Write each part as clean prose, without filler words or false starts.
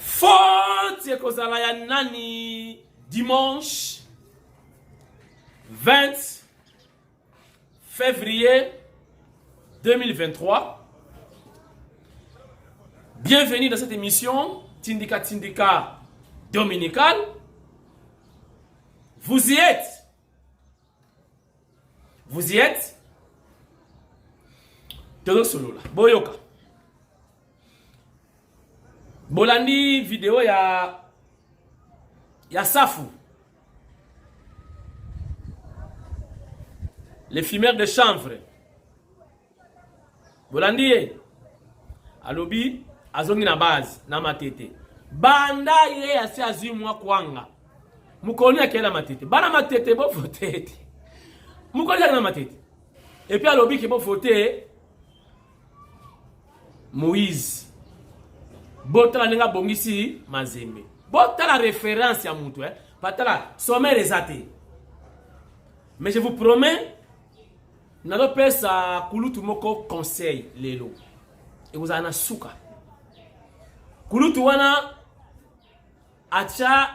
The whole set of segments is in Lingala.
Faute kozala ya nani dimanche 20 février 2023. Bienvenue dans cette émission Tindika Tindika Dominical. Vous y êtes. Vous y êtes. Todo solo là. Boyoka. Bolandi vidéo ya Safu. Les fumeurs de chanvre. Bolandi alobi azongi na base na matete. Banda ye asi azimwa kwanga. Mukoni akela matete. Bana matete bo voter. Mukoni akela matete. Et puis alobi ki bo voter Moïse. Botala nenga bongisi Mazembe. Botala référence ya mutu patala sommet les athées. Mais je vous promets nalo pesa kulutu moko conseil lelo. Et vous ana suka. Kulutu wana acha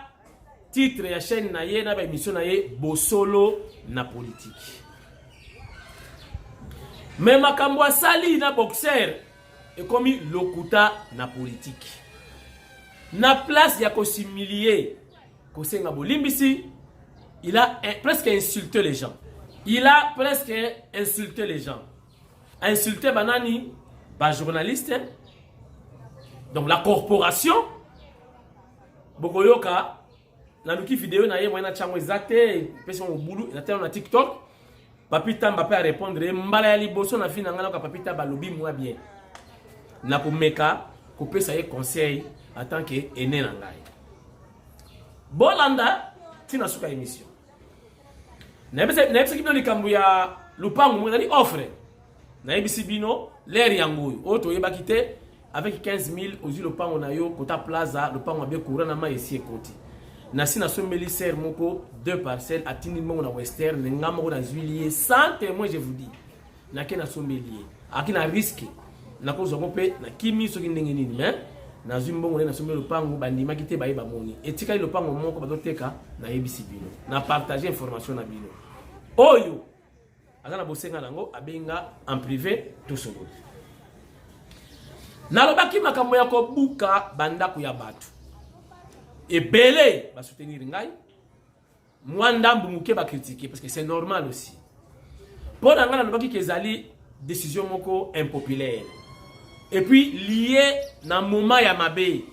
titre ya chaîne na ye na ba émission na ye Bosolo na politique. Mais makambo asali na boxer et comme lokuta na politique. Na place ya kosimilier kosenga bolimbisi, il a presque insulté les gens. Il a presque insulté les gens. Insulté banani, ba journaliste, donc la corporation. Bokoyoka, na luki vidéo na ye moyena chango exacte, person obulu, na tellement na TikTok. Papita Mbappé a répondre, mbala ya liboso na fi na ngana ka papita balobi moi bien. Na pomeka kopesa ye conseil en tant que aîné na ngai. Bolanda tina suka émission. Na ebisa kibino likambu ya lupangu mo na li offre. Na ebisi bino l'air yangoyo. Oto yeba kite avec 15 000 ozi lupangu na yo kota plaza lupangu abe courant na ma esi ekoti. Na sina sombeli ser moko 2 parcelles atindi mongo na western ngamo na juillet sans témoin je vous dis. Na ke na sombeli akina risque. Na ko zongo pe na kimi soki ndenge nini mais na zimbongo na sombe lopango bandima kite baye ba moni etika lopango moko badoteka na yebisi bino na partager information na bino oyo azana bosenga nango abenga en privé tout solo na lobaki makambo ya ko buka bandako ya batu ebele ba soutenir ngai mwanda mbumuke ba critiquer parce que c'est normal aussi pour nga na lobaki kezali décision moko impopulaire. Et puis lié na moment ya mabe.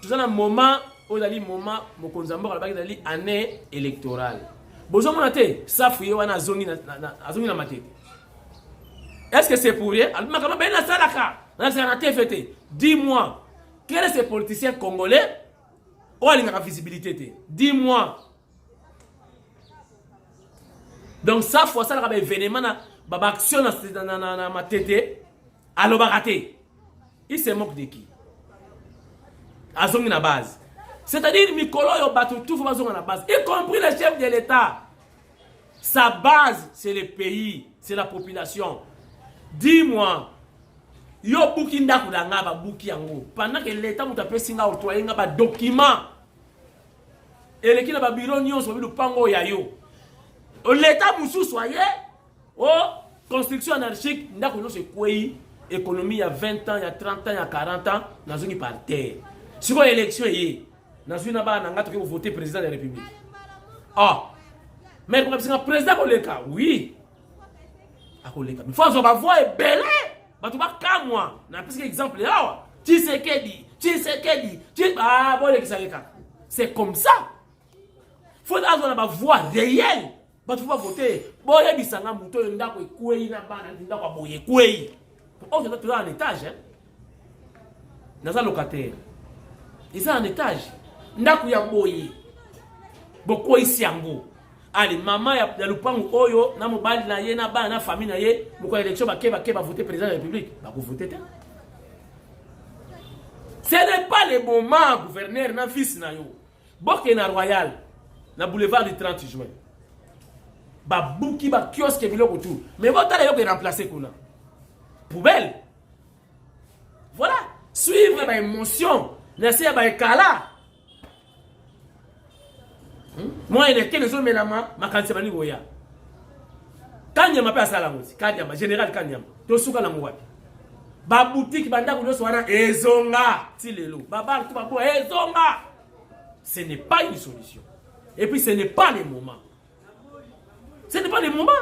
Tout ça na moment ozali moment mokonzambo alabaki dali année électorale. Bozo monate safuye wana zongi na matete. Est-ce que c'est pour rien? Alma kama ben na salaka. Na na TFT. Dis-moi, quel est ce politicien congolais ou a la visibilité? Dis-moi. Donc ça fois ça la événement na baba action na matete. Allo baraté. Il se moque de qui? Azongi na base. C'est-à-dire Mikolo yo batu tout faut bazonga na base, y compris le chef de l'État. Sa base c'est le pays, c'est la population. Dis-moi, yo buki ndaku danga ba buki yango. Pendant que l'État mutape singa octroyer nga ba document. Et le kina ba bureau nyonso bi lupango ya yo. L'État musu soyez oh construction anarchique ndaku no se kwei. Économie il y a 20 ans, il y a 30 ans, il y a 40 ans, nous sommes par terre. Si vous avez l'élection, nous sommes voter président de la République. Ah, mais pour le président, oui. Mais il faut que vous voyez belle. Tu vas comme moi. Je vais exemple. Tu sais qu'elle dit. Ah, bon, c'est comme ça. Il faut avoir une voix réelle. Tu vas voter. Bon, il y a des gens qui ont été oh, c'est un étage. Dans un locataire. Ils ont un étage. Ndaku ya boye. Boko isi yango. Allez, maman ya lupangu oyo, na mobali na ye, na ba na famille na ye, moko élection ba voter président de la République. Ba ko voter te. Ce n'est pas le moment, gouverneur, na fils na yo. Boke na royal, na boulevard du 30 juin. Ba bouki ba kiosque biloko tout. Mais votre yo ke remplacer kuna. Poubelle. Voilà. Suivre les émotions. Laisser les kala. Moi, il y a quelques hommes là, ma cancer goya. Kanyama pas ça la musique. Kanyama, général Kanyama. To suka la mouabi. Ba boutique banda ko soana ezonga tilelo. Baba tout babo ezonga. Ce n'est pas une solution. Et puis ce n'est pas le moment. Ce n'est pas le moment.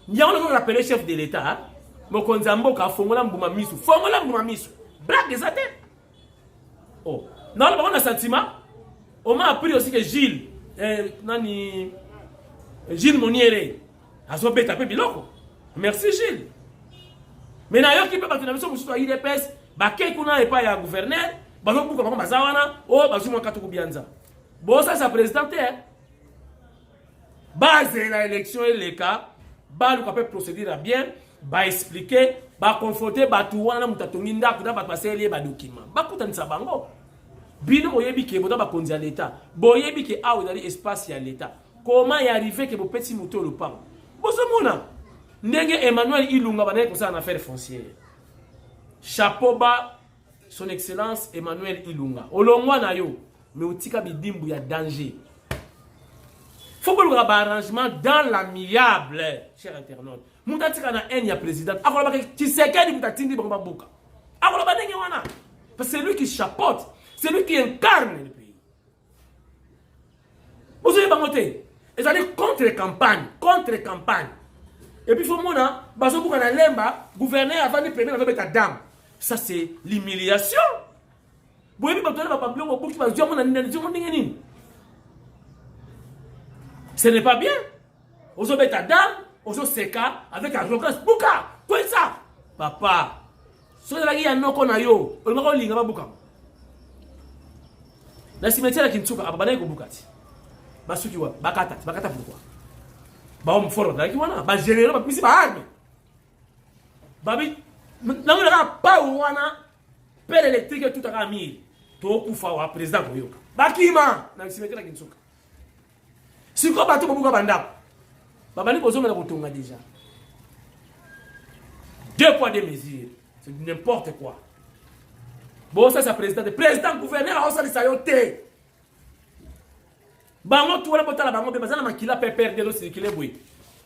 Il y a un rappelé chef de l'État. Mokonzambo ka fongola mbuma misu. Fongola mbuma misu. Blague des athènes. Oh. Non, on a un sentiment. On m'a appris aussi que Gilles, Gilles Moniere, a son bête tapé biloko. Merci Gilles. Mais n'a qui peut pas tenir mission pour IDPS, bah quelqu'un n'a pas ya gouverneur, bah donc pourquoi pas zawana, oh bah sur mon katou bianza. Bon ça présidente base la élection et les cas, bah le capable procéder à bien, bah expliquer, bah confronter, bah tout wana mutatonginda kuda bah passer les bah documents. Bah kutanisa bango. Bino boyebi ke boda ba konzi à l'état. Boyebi ke a odali espace à l'état. Comment y arriver que bo petit moto le parle. Bozomona. Ndenge Emmanuel Ilunga ba comme ça en affaires foncières. Chapeau bas son excellence Emmanuel Ilunga. Olongwa na yo, mais otika bidimbu ya danger. Faut que le arrangement dans l'amiable, cher internaute. Mutatika na en ya président. Akola ba Tshisekedi mutatindi ba buka. Akola ba ndenge wana. Parce que c'est lui qui chapeaute. C'est lui qui incarne le pays. Vous avez bangoté. Ils allaient contre-campagne. Contre-campagne. Et puis, il faut que bazo buka na lemba, gouverneur avant de premier avec ta dame. Ça, c'est l'humiliation. Vous avez pas ce n'est pas bien. Vous avez ta dame, vous avez seka avec arrogance. Buka, quoi ça? Papa, si vous avez un nom qu'on a yo, on va linga ba buka. Na cimetière ya Kinsuka ababana ko bukati. Basuki wa bakata pourquoi? Ba homme fort da ki wana ba général ba misi ba arme. Babi nango na pa wana pelle électrique tout à mille. To kufa wa président ko yoka. Bakima na cimetière ya Kinsuka. Siko ba to buka banda. Babani ko zonga na kotonga déjà. Deux poids deux mesures. C'est n'importe quoi. Bon, ça c'est président, gouverneur, on s'est sayoté. Bango tout le monde la bango bezana makila pe perdre le circuler boy.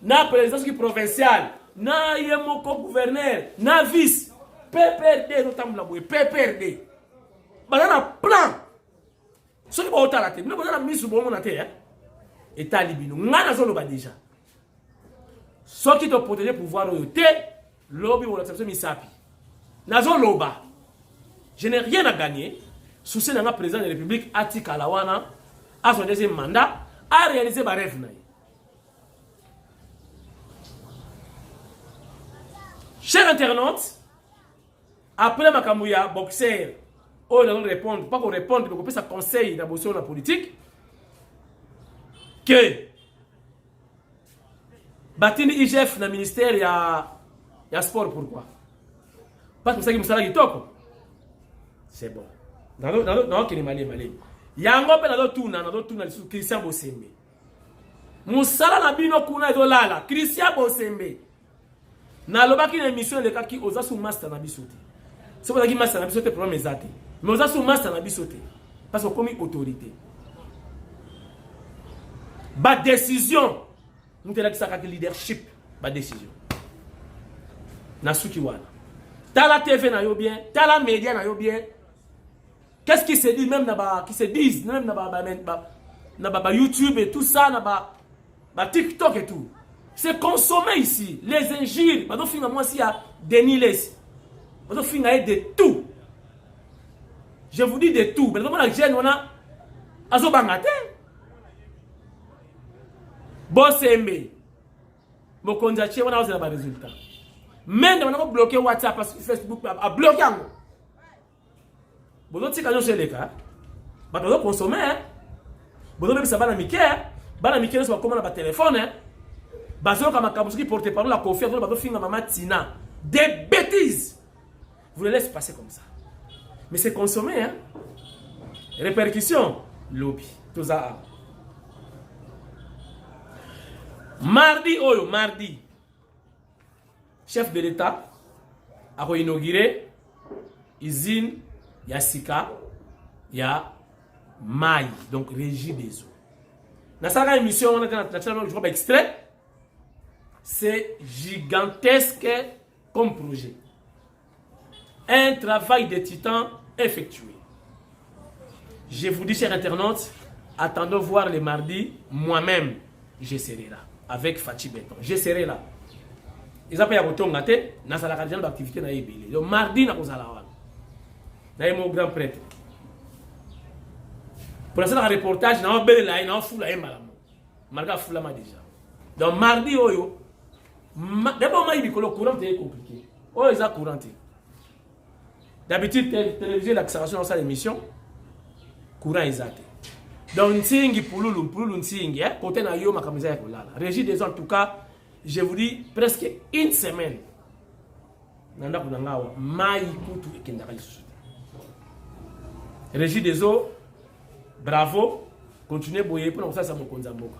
Na présidence qui provinciale, na yemoko gouverneur, na vice, pe perdre notamment la boy, pe perdre. Banana plan. Ce qui va au talate, nous banana misu bon na te hein. État libino, ngana zolo ba déjà. Ce qui te protéger pouvoir royauté, lobby ou l'acceptation misapi. Nazo loba. Je n'ai rien à gagner. Souci d'un président de la République, Ati Kalawana, à son deuxième mandat, a réalisé ma rêve. Chers internautes, après ma camouya, boxeur, on va répondre, pas qu'on réponde, mais qu'on puisse conseiller dans la politique, que Batini IGF dans le ministère, il y a sport, pourquoi? Parce que ça qui me sert à c'est bon. Dans le malé. Yango pe na tuna sur Christian Bosembe. Musala na bino kuna dolala Christian Bosembe. Na loba ki na émission le kaki oza sous master na bisote. C'est pour ça que master na bisote problème ezate. Mais oza sous master na bisote parce que comme autorité. Ba décision. Nous te la kisaka leadership, ba décision. Na suki wana. Tala TV na yo bien, tala média na yo bien. Qu'est-ce qui se dit même qui se disent même dans YouTube et tout ça, dans TikTok et tout. C'est consommé ici. Les injures. Maintenant, finalement, il y a des niles. Maintenant, finalement, de tout. Je vous dis de tout. Maintenant, la jeune, on a Azobangate. Bosembe. Mokonzache, on a des résultats. Même, on a bloqué WhatsApp, Facebook, a bloqué. Bozo tika nyo seleka ba bozo consommer bozo même ça bana mike so comme na ba téléphone bazo ka makabuski qui porte parole la confiance bazo finga mama Tina des bêtises. Vous le laissez passer comme ça. Mais c'est consommé hein. Répercussions lobby tout ça. Mardi chef de l'État a inauguré usine ya sika ya mai, donc régie des eaux. Dans cette émission, on a un extrait. C'est gigantesque comme projet. Un travail de titan effectué. Je vous dis, chers internautes, attendons voir les mardis. Moi-même, je serai là. Avec Fatih Béton. Je serai là. Ils ont pas été dans la d'activité. Donc, mardi, nous allons là. Mon grand prêtre. Pour l'instant, le reportage, nous avons là, nous avons fou là, malgré fou là déjà. Donc, mardi, d'abord, le courant est compliqué. Oh, ils ont courant. D'habitude, télévision, l'accélération dans cette émission, courant est zaté. Donc, Nsingi, Poulou, Nsingi, côté na yo, ma camisa est là. Régie des eaux, en tout cas, je vous dis, presque une semaine. Nanda Kunangawa, Maï Koutou et Kendara. Régie des eaux, bravo, continuez à boyer pour nous faire ça, mon konzamboka.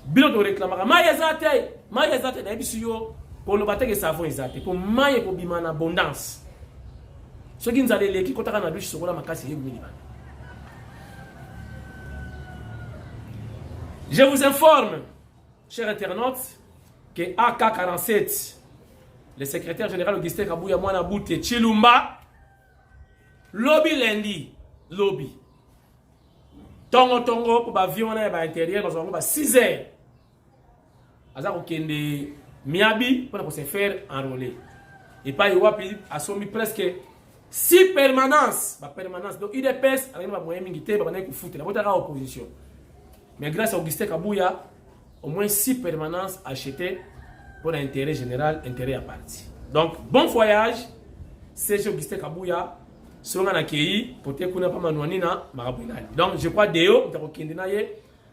Bilo de réclamera, Maï Zate, d'habitude, pour le bataille, savon est zaté, pour Maï pour bimana abondance. Ceux qui nous allaient les qui comptent à la douche sur la macasse et je vous informe, chers internautes, que AK-47, le secrétaire général Augustin Kabouya Mouanaboute Chilumba, lobby lundi, lobby. Tongo, pour l'avion à l'intérieur, nous avons 6 heures. Azar Okende Miabi, pour se faire enrôler. Et pas Yowapi a soumis presque 6 permanences. Donc, il dépêche, avec un moyen militaire, il va foutre la opposition. Mais grâce à Augustin Kabouya, au moins 6 permanences achetées pour l'intérêt général, intérêt à partie. Donc, bon voyage. C'est Augustin Kabouya. Selon l'accueil, pour te connaître pas Manouanina, Marabouinali. Donc, je crois Déo,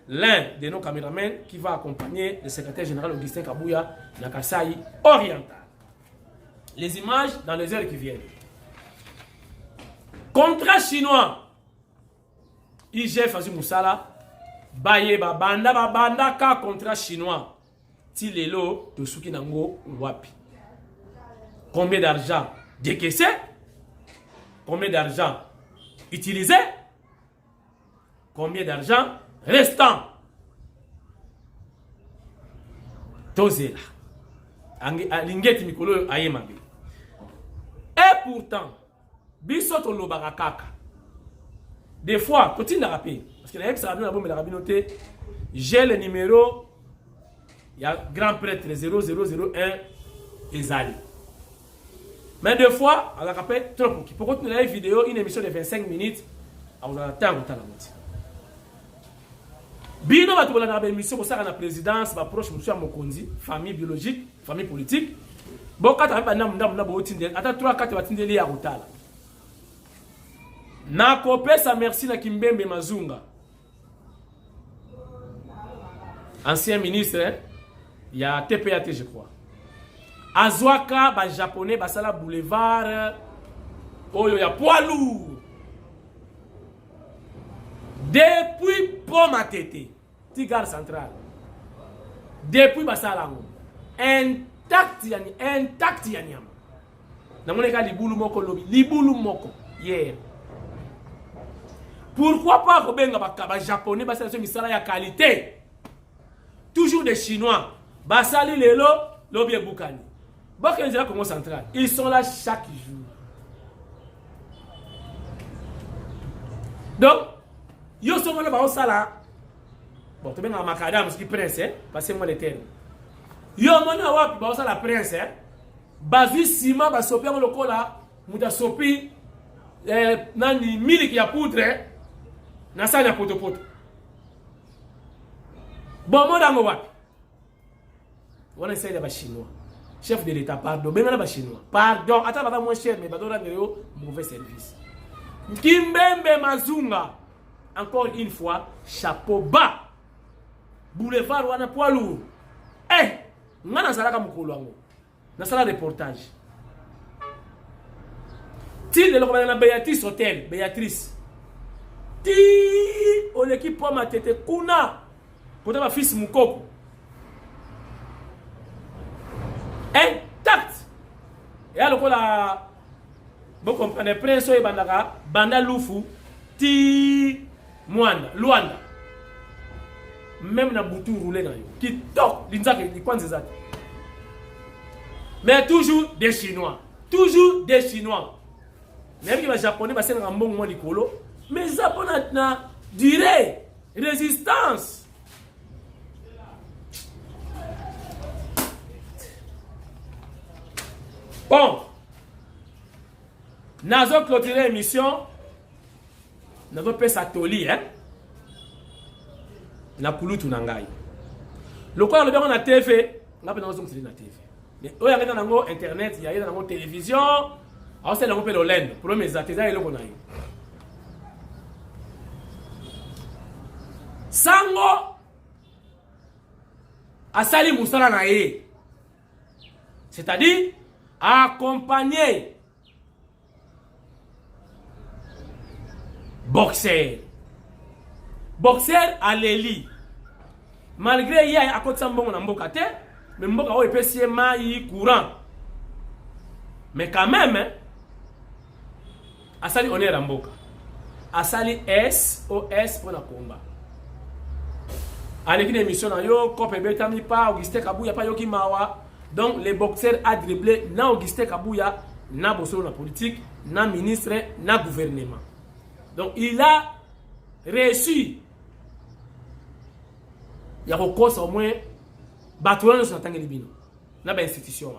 l'un de nos caméramans qui va accompagner le secrétaire général Augustin Kabouya dans Kasaï oriental. Les images dans les heures qui viennent. Contrat chinois. IGF Azou Moussala. Baye banda ka contrat chinois. Ti lelo to suki nango wapi. Combien d'argent décaissé? Combien d'argent utilisé? Combien d'argent restant? Tozela. Lingeti mikolo ayemabe. Et pourtant, bisoto lo barakaka. Des fois, quand il a rappelé, parce que j'ai le numéro, il y a grand prêtre 0001 Ezali. Mais des fois, on a rappelé trop petit. Pourquoi tu as une vidéo, une émission de 25 minutes, on a temps de la moitié. Bino va trouver la émission pour ça la présidence, ma proche monsieur Mokonzi, famille biologique, famille politique. Bon, quand tu as un 3-4 batindeli à Rotala. Na kopé sa merci na Kimbembe Mazunga. Ancien ministre, il y a TPAT, je crois. Azwaka, ba japonais, basala boulevard. Oh, il y a poids lourd. Depuis Pomatete, Tigar Central. Depuis Basalango. Intact Yanyam. Namoneka libulu moko lobi. Libulu moko. Hier. Pourquoi pas Robenga Bakaba japonais, basala misala ya qualité? Toujours des Chinois. Basali Lelo, Lobie Boukani. Bakenzela Congo Central. Ils sont là chaque jour. Donc, yo sommes là ba sala. Bon, tu benga makadam ce qui prince, hein, passez-moi les termes. Yo mona wapi ba sala prince, hein. Bazu sima ba sopi ngo lokola, muta sopi nani miliki ya poudre, na sala poto. Bon, moi dans wapi. On essaie de ba chinois. Chef de l'État, pardon, ben là ba chinois. Pardon, attends pas moins cher mais ba dora ngero mauvais service. Kimbembe Mazunga. Encore une fois, chapeau bas. Boulevard wana poids lourd. Eh, ngana salaka mukolo wango. Na sala reportage. Til de lokobana na Béatrice Hotel, Béatrice. Ti on équipe pour ma tete kuna. Pour ma fils Mukoko. Intact. Et alors la Vous comprenez, prince et bandaka, banda lufu, ti Luanda. Même na boutou roulé dans yo. Qui toque, l'inzak et kwanzezat. Mais toujours des Chinois. Toujours des Chinois. Même que les Japonais, c'est un bon moment d'écolo. Mais les Japonais ont durée, résistance. Bon. Nous avons clôturé l'émission. Nous avons fait Satoli, hein. Nous avons fait Tunangai. Le quoi, nous avons TV. Nous avons fait TV. Mais il y a internet, il y a la télévision, alors c'est le LEN, pour mes artisans et le qu'on a eu. Sango Asali Moussala Naye, c'est-à-dire accompagner boxeur à l'élite. Malgré qu'il y a à côté de Sambon en Mbokate, mais Mboka o epesi mai courant. Mais quand même, hein, Asali on est à Mboka. Asali SOS pour la combat. Avec une émission dans yo, Kope Betami pa, Auguste Kabouya pa yoki mawa. Donc les boxeurs a dribblé na Auguste Kabouya, na bossolo la politique, na ministre, na gouvernement. Donc il a reçu. Il y a recours au moins batouan sur la libino. Na ba institution.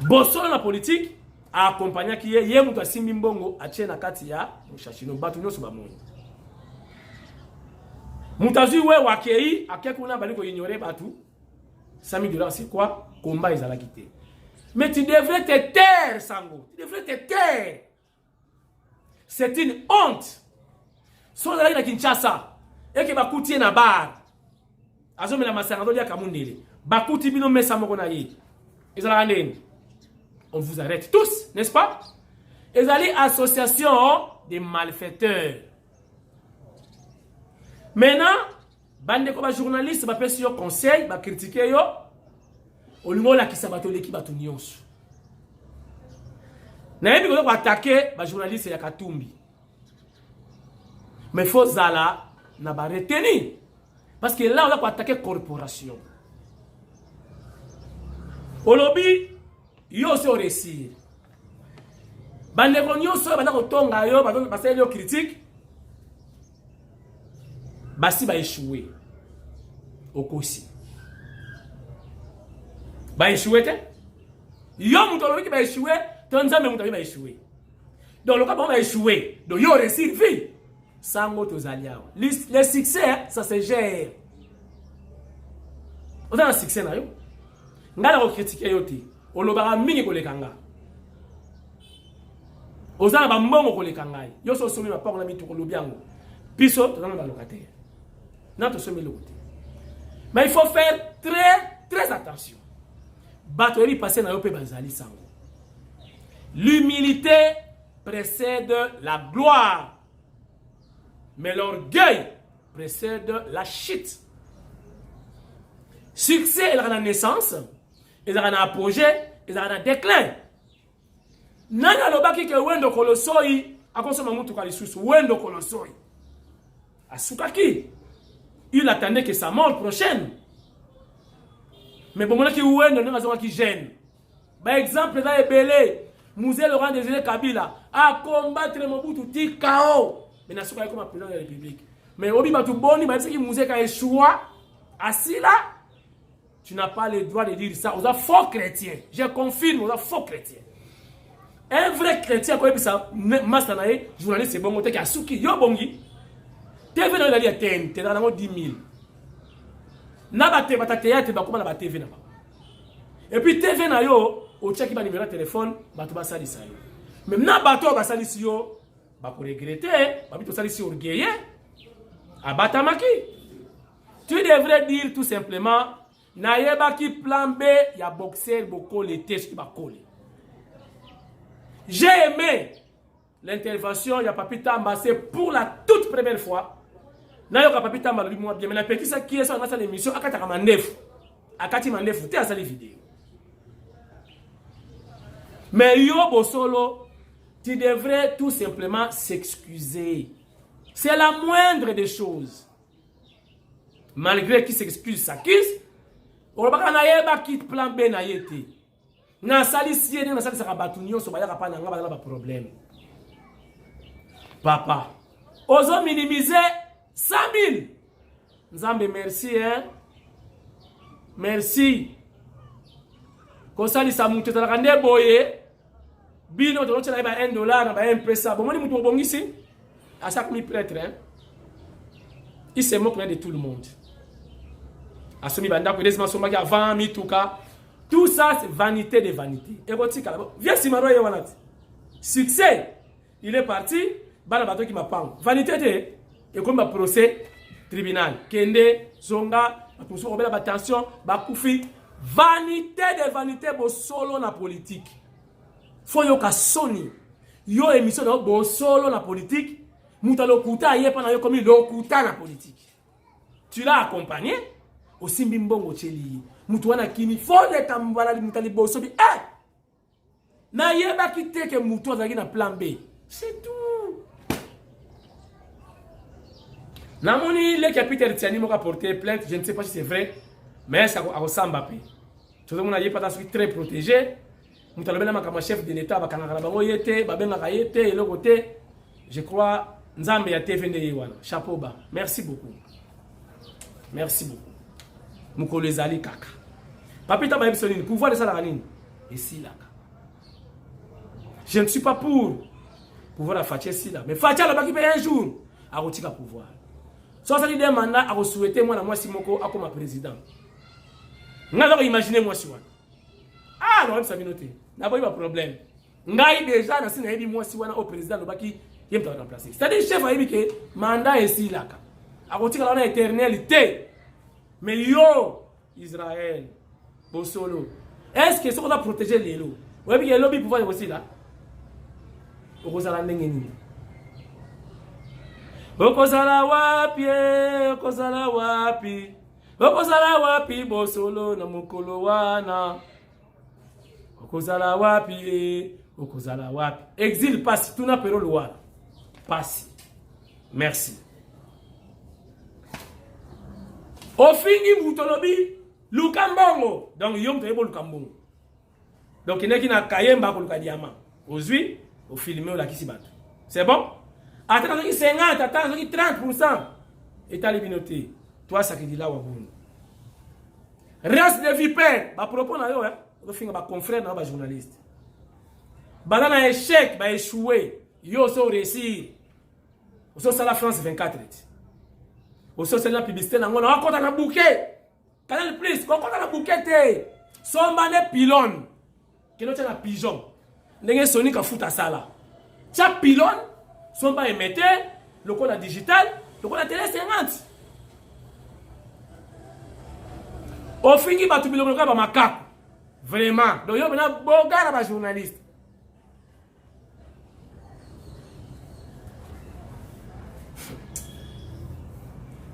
Bossolo la politique a accompagné qui est mutu asimbi mbongo atie na kati ya mushashino batu nyoso ba moni. Mutazi we wakei akekuna baliko ignorer batu. $100 c'est quoi? Combat ezala quitté. Mais tu devrais te taire, Sango. Tu devrais te taire. C'est une honte. So la na Kinshasa et que bakuti na bar. Azo mela masanga ya kamundele. Bakuti bino mesa moko na yi. Ezala nene. On vous arrête tous, n'est-ce pas? Ils allaient association des malfaiteurs. Maintenant, bande comme journaliste, va faire sur conseil, va critiquer yo. Au niveau là qui s'abatte l'équipe à tout nyonso. Na yebi ko attaquer ba journaliste ya Katumbi. Mais faut zala na ba retenir parce que là on va attaquer corporation. Au lobby yo se réussir. Bande ko nyonso bana ko tonga yo ba sel yo critique. Basi ba échouer. Okosi. Ba échouer te? Yo muto qui ba échouer, tonzambe muto ba échouer. Donc le cas ba échouer. Donc yo réussir vie. Sango tozaliao. Le succès ça se gère. On a un succès na yo. Ngala ko critiquer yo ti. Olobara mingi ko lekanga. Ozana ba mbongo ko lekanga. Yo so somi ba pa na mitu ko lobiango. Piso tozana ba locataire. Na to somi lokote. Mais il faut faire très attention. Batori passer na yo pe bazali sango. L'humilité précède la gloire. Mais l'orgueil précède la chute. Succès est la naissance. Ils ont un apogée, ils ont un déclin. Nana lobaki ke wendo kolosoi, akosoma mutu kalisusu wendo kolosoi. Asukaki. Il attendait que sa mort prochaine. Mais bon, qui wendo ne va qui gêne. Par exemple, dans Ebele, Mouzé Laurent Désiré Kabila a combattre Mobutu ti KO. Mais n'a pas comme président de la République. Mais Obi Batuboni, bah c'est qui Mouzé a échoué. Assis là. Tu n'as pas le droit de dire ça aux faux chrétiens. Je confirme aux faux chrétiens. Un vrai chrétien, quand il ça, Mastanae, journaliste, c'est bon, on t'a souki, yo bongi. TV dans la ligne, t'es dans la 10 000. N'a pas théâtre, comment la TV n'a pas. Et puis TV na yo, au check il numéro de téléphone, bah tu vas salir ça. Même n'a pas toi, bah salir si yo, bah pour regretter, bah tu salir si orgueilleux. Abatamaki. Tu devrais dire tout simplement. Naïeba qui plan B, il y a boxeur beaucoup les tests qui va coller. J'ai aimé l'intervention, il y a Papi Tamba, c'est pour la toute première fois. Naïoka Papi Tamba, lui-moi bien, mais la petite qui est sur l'émission, Akata Mandef, Akati Mandef, tu as sa vidéo. Mais yo Bosolo, tu devrais tout simplement s'excuser. C'est la moindre des choses. Malgré qu'il s'excuse, s'accuse, on va pas quitte plan B na yete. Na sali si na sali sakabatunyo so baya kapana ngaba na problème. Papa, ozo minimiser 100 000. Nzambe merci hein. Merci. Kosali sa mutu tala nde boye. Bino to tshela ba $1 na ba M-Pesa. Bon moni mutu obongisi à chaque mi prêtre hein. Il se moque de tout le monde. Assomi banda ko desma so maki avant mi tuka. Tout ça c'est vanité de vanité. Érotika. Viens Simaro ye wana. Succès. Il est parti, bana bato qui m'append. Vanité de et comme un procès tribunal. Kende zonga, pour so obela attention, ba kufi. Vanité de vanité bo solo na politique. Faut yo ka soni. Yo émission na bo solo na politique. Muta lokuta yepa na yo comme lokuta na politique. Tu l'as accompagné au Simbimbongo Cheli. Mutu wana kini faut de kambala mutali boso bi na yeba kite ke mutu azaki na plan B. C'est tout. Namoni le capitaine Tiani moka porté plainte, je ne sais pas si c'est vrai, mais ça a ressemble à tout le monde a pas très protégé. Mutu alobela makama chef de l'état ba kanaka bango yete, ba benga kayete et le côté je crois Nzambe ya TVND wana. Chapeau bas. Merci beaucoup. Merci beaucoup. Mukolo ezali kaka. Papita ba ebisonini pouvoir de ça la nini. Et si là. Je ne suis pas pour pouvoir la Fatia si là. Mais Fatia là-bas qui paye un jour à retika pouvoir. Soit ça dit des mandats à souhaiter moi na moi Simoko à comme président. N'allons imaginer moi si ah non ça minoté. N'a pas eu de problème. Ngai déjà na sina ebi moi si wana au président là-bas qui il me remplacer. C'est-à-dire chef a dit que mandat est si là. À retika là on a éternalité. Mais yo Israël Bosolo. Est-ce que ça on a protégé les lots? Ouais bien lobby pouvoir aussi là. Okozala ndenge nini? Okozala wapi? Okozala wapi? Okozala wapi Bosolo na mukolo wana? Okozala wapi? Okozala wapi? Exil passe tout na pero loa. Passe. Merci. Ofingi mutolobi Lukambongo. Donc yom to yebo Lukambongo. Donc il n'est qui na kayemba ko Lukadiama. Ozui au filmer ou la qui s'y bat. C'est bon? Attends, 50, attends, 30%. Et t'as les minotés. Toi, ça qui dit là, waboun. Reste de vipère. Bah, propos, là, hein. On va bah, confrère, bah, journaliste. Bah, dans un échec, bah, échoué. Yo, so réussir. Au so, ça la France 24. Au so, c'est la publicité, là, on a encore dans la bouquet. Canal Plus, on compte dans la bouquet, son mané pylône. Qui est la pigeon. N'est-ce Sonic a foutu à ça là. Chaque pylône, son pas émetteur, le code digital, le code télé 50. Au fin, il va tout le monde à ma cap. Vraiment. Donc, il y a un bon gars là, journaliste.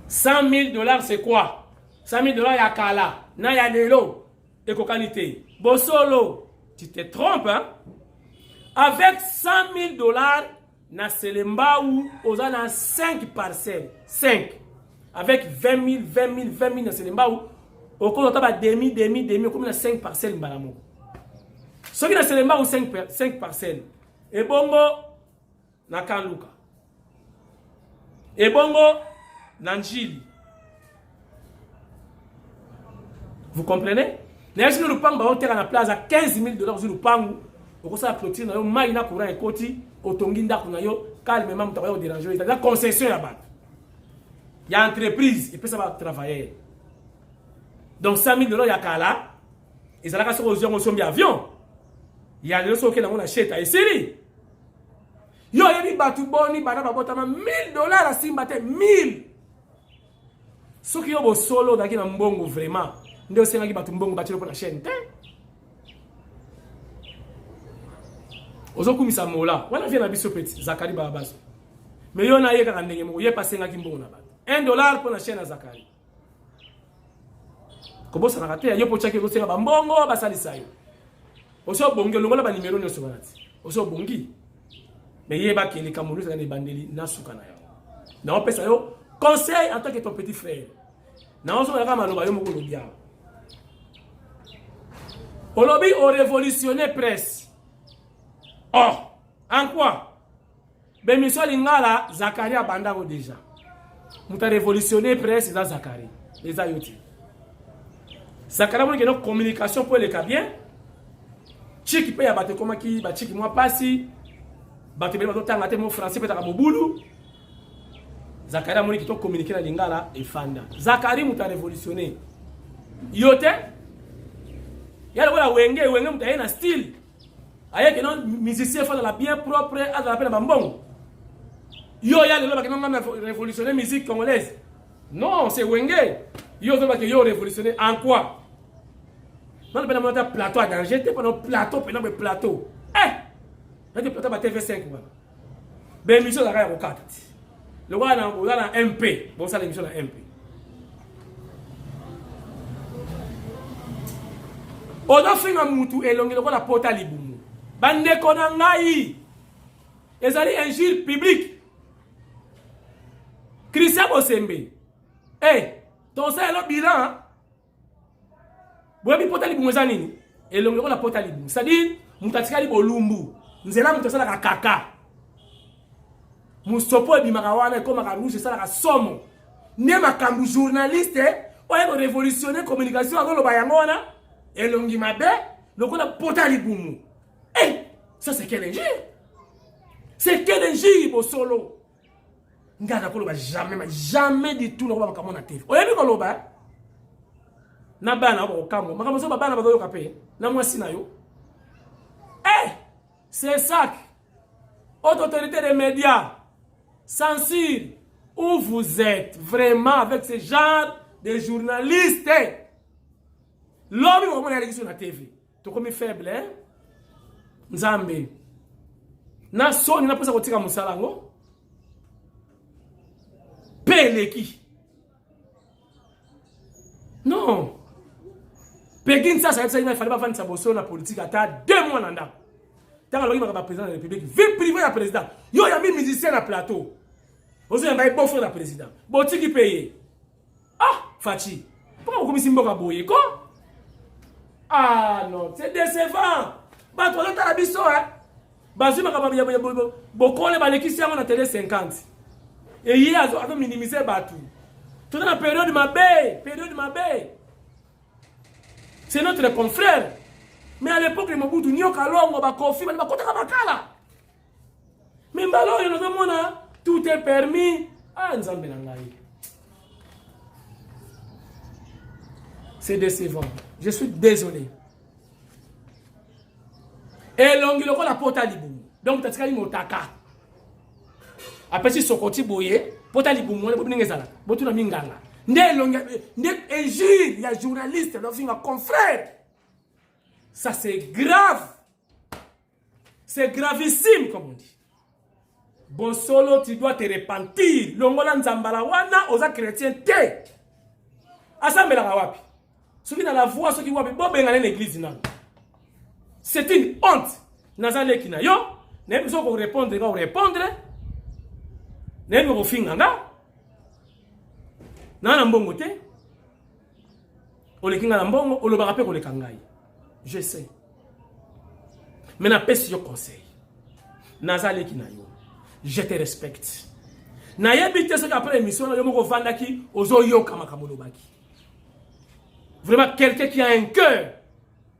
$100,000, c'est quoi? $100,000, il y a Kala, il y a Nelo, et qualité. Bosolo, tu te trompes, hein? Avec $100,000, na Selembaou, on a 5 parcelles. 5. Avec 20 000 na Selembaou, on a demi, on a 5 parcelles. Ce qui na Selembaou, 5 parcelles. Et bongo, na Kanluka. Et bongo, na Njili. Vous comprenez? Si nous prenons un terrain à la place à $15,000, nous prenons la clôture, nous avons un courant et côté, autonginda, calmement, nous avons dérangé. Il y a une concession là-bas. Il y a une entreprise, et puis ça va travailler. Donc $100,000, il y a Kala. Et ça va se rejoindre au avion. Il y a des choses qui ont acheté à Syrie. Yo, il y a des batu boni, banana, $1,000 à Simbate, 1000. Ceux qui ont solo, qui ont mbongo vraiment. Ndio sema ki batu mbongo batilo na chaîne. Ozo kumisa mola. Wana vient na biso petit Zakari Babazo. Mais yo na yeka ndenge mo ye passer nga kimbongo na batu. $1 pour la chaîne à Zakari. Kobosa na raté yo po chaki ko senga ba mbongo ba salisa yo. Oso bongi longola ba numéro nyonso banati. Oso bongi. Mais yeba ke les Camerounais ça ne bandeli na suka na yo. Na opesa yo conseil en tant que ton petit frère. Na oso na kama loba yo moko lobia. Olobi au révolutionné presse. Oh, en quoi? Ben monsieur Lingala, Zachary a bandako déjà. Mouta révolutionné presse dans Zachary. Les ayoti. Zachary a une communication pour les cabiens. Chiki pe ya bate koma ki ba chiki moi pasi. Bate be bato tanga te mo français pe ta mobulu. Zachary a qui to communiquer na Lingala et fanda. Zachary mouta révolutionné. Yote y'a le wenge mouta na style. Aye que non musicien fa la bien propre à la peine bambon. Yo y'a le loba que non révolutionner musique congolaise. Non, c'est wenge. Yo zo ba que yo révolutionner en quoi? Non, pas dans plateau à danger, t'es pas dans plateau, pas dans plateau. Eh! Là, tu plateau à TV5. Ben, émission la au 4. Le roi dans MP. Bon, ça, l'émission dans MP. Odo finga mutu elongi le roi la porta libumu. Bande konangai. Ezali injure public. Christian Bosembe. Eh, ton ça est le bilan. Boyebi porta libumu ezanini. Elongi le roi la porta libumu. C'est-à-dire, mutatika libo lumbu. Nzela mutasala ka kaka. Musopo ebimaka wana ekomaka rouge esalaka somo. Nde makambu journaliste oye ko révolutionner communication akoloba yango wana elongi mabe lokola pota libumu. Eh, ça c'est quel injure? C'est quel injure bosolo? Ngana koloba jamais du tout lokola makambo na TV. Oyebi koloba na bana ko kambo makambo so bana bazo yoka pe na mwasi na yo. Eh, c'est ça. Haute autorité des médias, censure où vous êtes vraiment avec ce genre de journalistes. L'homme est vraiment sur la TV. Tu es comme faible, hein? Nzambe. Na soni na posa kotika musalango. Peleki. Non. Pekin ça il fallait pas faire sa bosso la politique à 2 mois dans ndako. Tant que le président de la République, vie privée la président. Yo y a mis musicien na plateau. Vous avez un bon frère la président. Bon qui paye. Ah, Fachi. Pourquoi vous commencez à boyer quoi? Ah non, c'est décevant. Bah toi là t'as biso hein. Bazuma ka beaucoup les baleki si on a télé 50. Et hier a minimiser batu. Tout dans la période de ma baie. C'est notre confrère. Mais à l'époque, les Mobutu nyoka longo ba kofi ba kota bakala. Mais mbalo yo no tout est permis. Ah nzambe na ngai. C'est décevant. Je suis désolé. Et longi loko la pota libumu. Donc tatika li motaka. Après si sokoti boye, pota libumu ne bobi ngezala. Botu na minganga. Nde longi nde injure ya journaliste no finga confrère. Ça c'est grave. C'est gravissime comme on dit. Bon solo tu dois te repentir. Longola nzambala wana oza chrétien te. Asambela wapi. Soki na la voix soki wapi bo benga l'église na. C'est une honte. Nazale kina yo, ne besoin qu'on répondre quand on répondre. Ne ko finga nga. Na mbongo te. Olekinga na mbongo, olobaka pe ko le kangai. Je sais. Mais n'a pas si conseil. Nazale ki na yo. Je te respecte. Na yebite ce qu'après l'émission yo moko vandaki ozo yo kama kamolobaki. Vraiment quelqu'un qui a un cœur,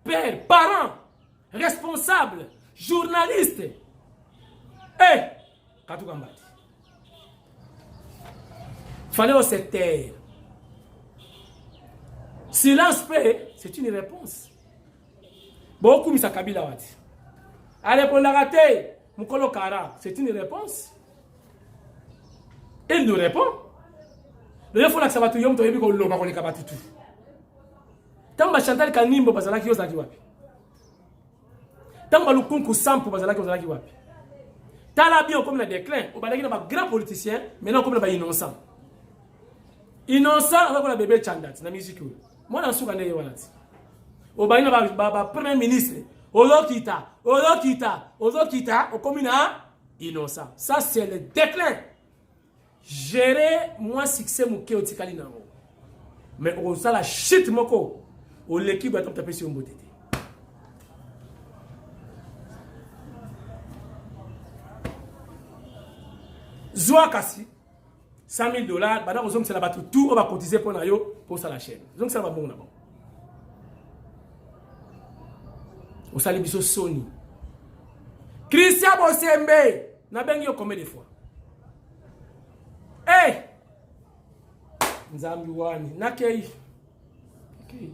père, parent, responsable, journaliste. Eh, Katou Kambati. Fallait se taire. Silence paix, c'est une réponse. Beaucoup misa Kabila wati. Allez pour la rater, Mukolo Kara, c'est une réponse. Il nous répond. Le faut que ça va tout yom to yebi ko lo ba ko le kabati tout. Tamba Chantal Kanimbo bazalaki ozalaki wapi. Tamba Lukunku Sampo bazalaki ozalaki wapi. Tala bien comme le déclin, au balaki na ba grand politicien, maintenant comme na ba innocent. Innocent avec la bébé Chandat na musique. Moi dans souka ndeye wanati. Au balaki na ba premier ministre, Ozokita, au commun innocent. Ça, c'est le déclin. Gérer moi succès mouké au tikali nango. Mais on ça la shit moko. Au l'équipe va taper sur un beauté. Zoa kasi 100 000 $, bah donc c'est la battu tout on va cotiser pour nayo pour ça la chaîne. Donc ça va bon là-bas. Au sali biso Sony. Christian Bosembe, na bengi yo combien de fois? Hey! Nzambi wani, nakei. Okay.